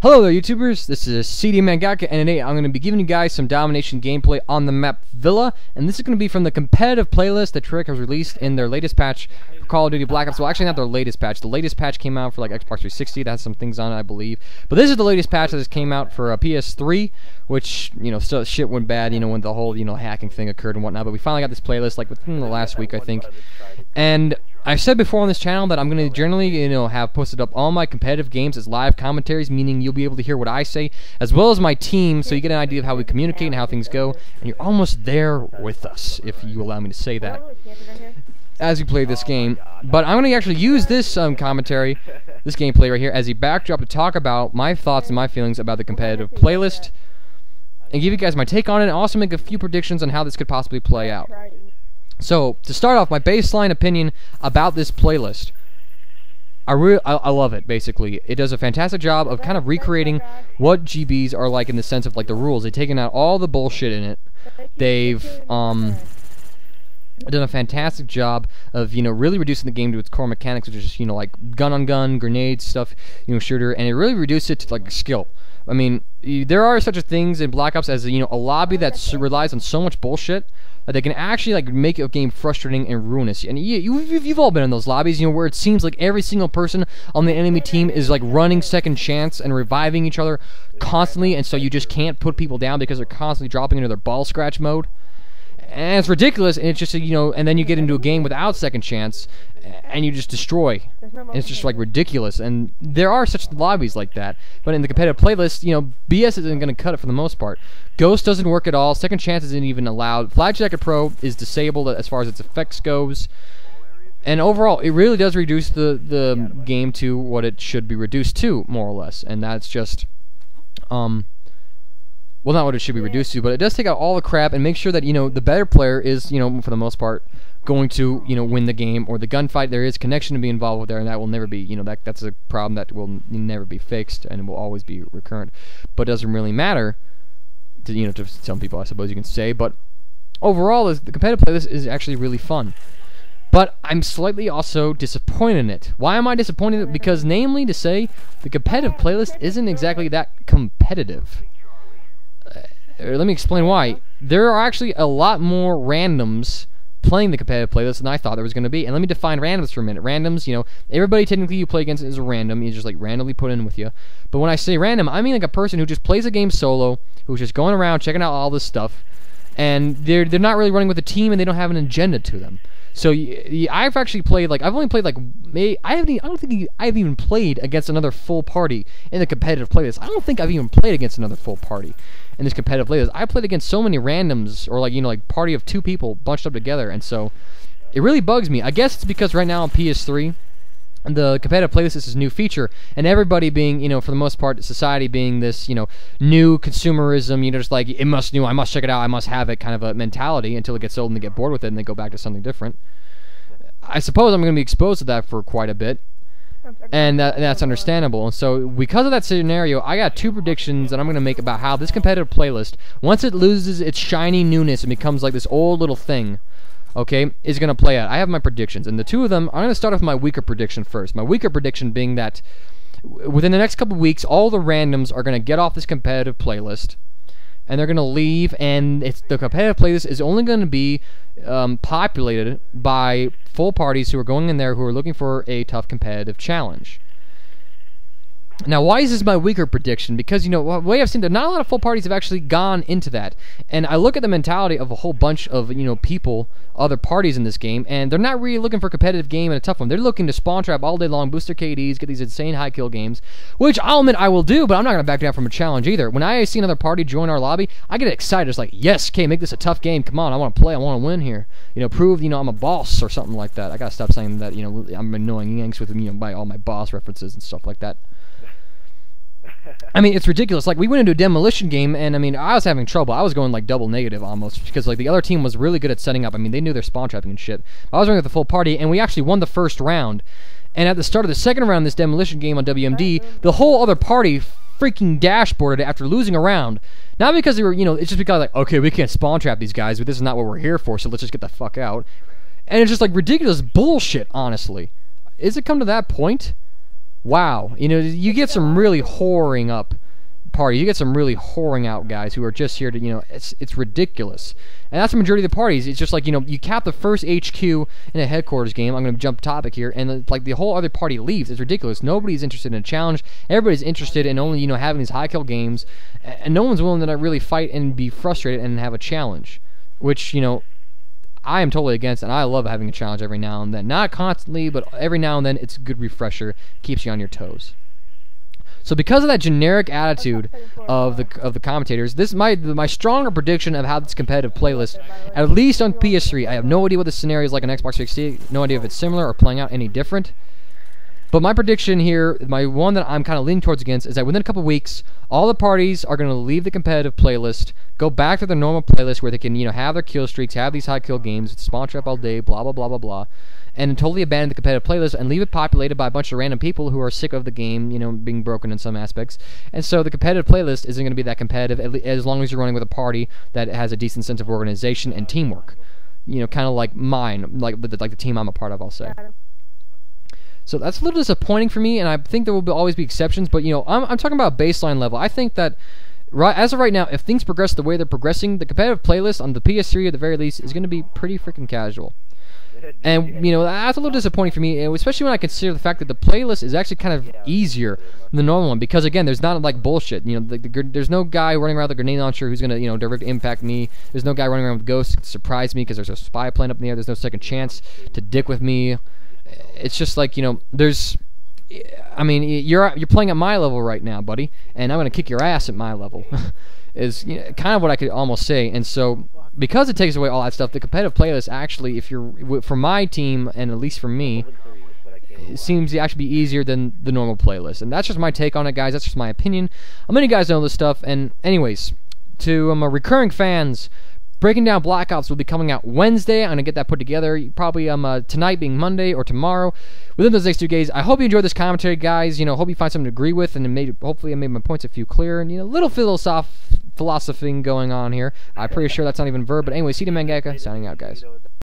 Hello there, YouTubers. This is CD Mangaka, and today I'm going to be giving you guys some domination gameplay on the map Villa, and this is going to be from the competitive playlist that Treyarch has released in their latest patch for Call of Duty Black Ops. Well, actually not their latest patch. The latest patch came out for like Xbox 360. That has some things on it, I believe. But this is the latest patch that just came out for PS3, which, still shit went bad, when the whole, hacking thing occurred and whatnot. But we finally got this playlist like within the last week, I think. And I've said before on this channel that I'm going to generally, have posted up all my competitive games as live commentaries, meaning you'll be able to hear what I say, as well as my team, so you get an idea of how we communicate and how things go, and you're almost there with us, if you allow me to say that, as you play this game. But I'm going to actually use this commentary, this gameplay right here, as a backdrop to talk about my thoughts and my feelings about the competitive playlist, and give you guys my take on it, and also make a few predictions on how this could possibly play out. So, to start off, my baseline opinion about this playlist, I love it, basically. It does a fantastic job of kind of recreating what GBs are like in the sense of, like, the rules. They've taken out all the bullshit in it. They've, done a fantastic job of, really reducing the game to its core mechanics, which is just, like, gun-on-gun, grenade stuff, shooter, and it really reduced it to, like, skill. I mean, there are such things in Black Ops as, a lobby that relies on so much bullshit that they can actually make a game frustrating and ruinous. And you've all been in those lobbies, where it seems like every single person on the enemy team is like running second chance and reviving each other constantly, and so you just can't put people down because they're constantly dropping into their ball scratch mode. And it's ridiculous, and it's just, and then you get into a game without second chance, and you just destroy. And it's just, like, ridiculous. And there are such lobbies like that. But in the competitive playlist, BS isn't going to cut it for the most part. Ghost doesn't work at all. Second chance isn't even allowed. Flag Jacket Pro is disabled as far as its effects goes. And overall, it really does reduce the game to what it should be reduced to, more or less. And that's just, well, not what it should be reduced to, but it does take out all the crap and make sure that, the better player is, for the most part, going to, win the game, or the gunfight. There is connection to be involved with there, and that will never be, that's a problem that will never be fixed, and it will always be recurrent. But it doesn't really matter, to, to some people, I suppose you can say. But overall, the competitive playlist is actually really fun. But I'm slightly also disappointed in it. Why am I disappointed? Because, namely, to say, the competitive playlist isn't exactly that competitive. Let me explain why. There are actually a lot more randoms playing the competitive playlist than I thought there was going to be. And let me define randoms for a minute. Randoms, everybody technically you play against is a random. You just randomly put in with you. But when I say random, I mean like a person who just plays a game solo, who's just going around checking out all this stuff, and they're not really running with a team, and they don't have an agenda to them. So I've actually played I've only played I don't think I've even played against another full party in the competitive playlist. I don't think I've even played against another full party in this competitive playlist. I played against so many randoms, or party of 2 people bunched up together, and so it really bugs me. I guess it's because right now on PS3, the competitive playlist is this new feature, and everybody being, for the most part, society being this, new consumerism, just like, it must new, I must check it out, I must have it kind of a mentality until it gets old and they get bored with it and they go back to something different. I suppose I'm going to be exposed to that for quite a bit, and that's understandable. And so, because of that scenario, I got 2 predictions that I'm going to make about how this competitive playlist, once it loses its shiny newness and becomes like this old little thing, okay, is going to play out. I have my predictions, and the 2 of them, I'm going to start off with my weaker prediction first. My weaker prediction being that within the next couple weeks, all the randoms are going to get off this competitive playlist, and they're going to leave, and the competitive playlist is only going to be populated by full parties who are going in there who are looking for a tough competitive challenge. Now, why is this my weaker prediction? Because, the way I've seen that not a lot of full parties have actually gone into that. And I look at the mentality of a whole bunch of, people, other parties in this game, and they're not really looking for a competitive game and a tough one. They're looking to spawn trap all day long, boost their KDs, get these insane high kill games, which I'll admit I will do, but I'm not going to back down from a challenge either. When I see another party join our lobby, I get excited. It's like, yes, okay, make this a tough game. Come on, I want to play. I want to win here. Prove, I'm a boss or something like that. I got to stop saying that, I'm annoying Yanks with, by all my boss references and stuff like that. I mean, it's ridiculous. We went into a demolition game, and I was having trouble. I was going double negative almost, because the other team was really good at setting up. They knew their spawn trapping and shit. I was running with the full party, and we actually won the first round. And at the start of the second round, this demolition game on WMD, the whole other party freaking dashboarded after losing a round. Not because they were, it's just because okay, we can't spawn trap these guys, but this is not what we're here for, so let's just get the fuck out. And it's just ridiculous bullshit, honestly. Is it come to that point? wow, you know, you get some really whoring up parties. You get some really whoring out guys who are just here to, you know, it's ridiculous. And that's the majority of the parties. It's just like, you know, you cap the first HQ in a headquarters game. I'm going to jump topic here, and like the whole other party leaves. It's ridiculous. Nobody's interested in a challenge. Everybody's interested in only, you know, having these high kill games, and no one's willing to really fight and be frustrated and have a challenge, which, you know, I am totally against, and I love having a challenge every now and then. Not constantly, but every now and then. It's a good refresher. Keeps you on your toes. So because of that generic attitude of the commentators, this is my stronger prediction of how this competitive playlist, at least on PS3. I have no idea what the scenario is like on Xbox 360. No idea if it's similar or playing out any different. But my prediction here, my one that I'm kind of leaning towards against, is that within a couple weeks, all the parties are going to leave the competitive playlist, go back to their normal playlist where they can, you know, have their kill streaks, have these high kill games, spawn trap all day, blah blah blah blah blah, and totally abandon the competitive playlist and leave it populated by a bunch of random people who are sick of the game, you know, being broken in some aspects. And so the competitive playlist isn't going to be that competitive as long as you're running with a party that has a decent sense of organization and teamwork. You know, kind of like mine, like the team I'm a part of, I'll say. So that's a little disappointing for me, and I think there will always be exceptions. But, you know, I'm talking about baseline level. I think that as of right now, if things progress the way they're progressing, the competitive playlist on the PS3 at the very least is going to be pretty freaking casual. And, you know, that's a little disappointing for me, especially when I consider the fact that the playlist is actually kind of easier than the normal one. Because, again, there's not, like, bullshit. You know, there's no guy running around with a grenade launcher who's going to, you know, direct impact me. There's no guy running around with ghosts to surprise me because there's a spy plane up in the air. There's no second chance to dick with me. It's just like, you know, I mean, you're playing at my level right now, buddy, and I'm going to kick your ass at my level. Is, you know, kind of what I could almost say. And so, because it takes away all that stuff, the competitive playlist actually, for my team, and at least for me, it seems to actually be easier than the normal playlist. And that's just my take on it, guys. That's just my opinion. Many guys know this stuff. And anyways, to my recurring fans, Breaking Down Black Ops will be coming out Wednesday. I'm going to get that put together, probably tonight being Monday or tomorrow. Within those next 2 days, I hope you enjoyed this commentary, guys. You know, hope you find something to agree with, and hopefully I made my points a few clearer. And, you know, a little philosophing going on here. I'm pretty sure that's not even a verb, but anyway, see the Mangaka, signing out, guys.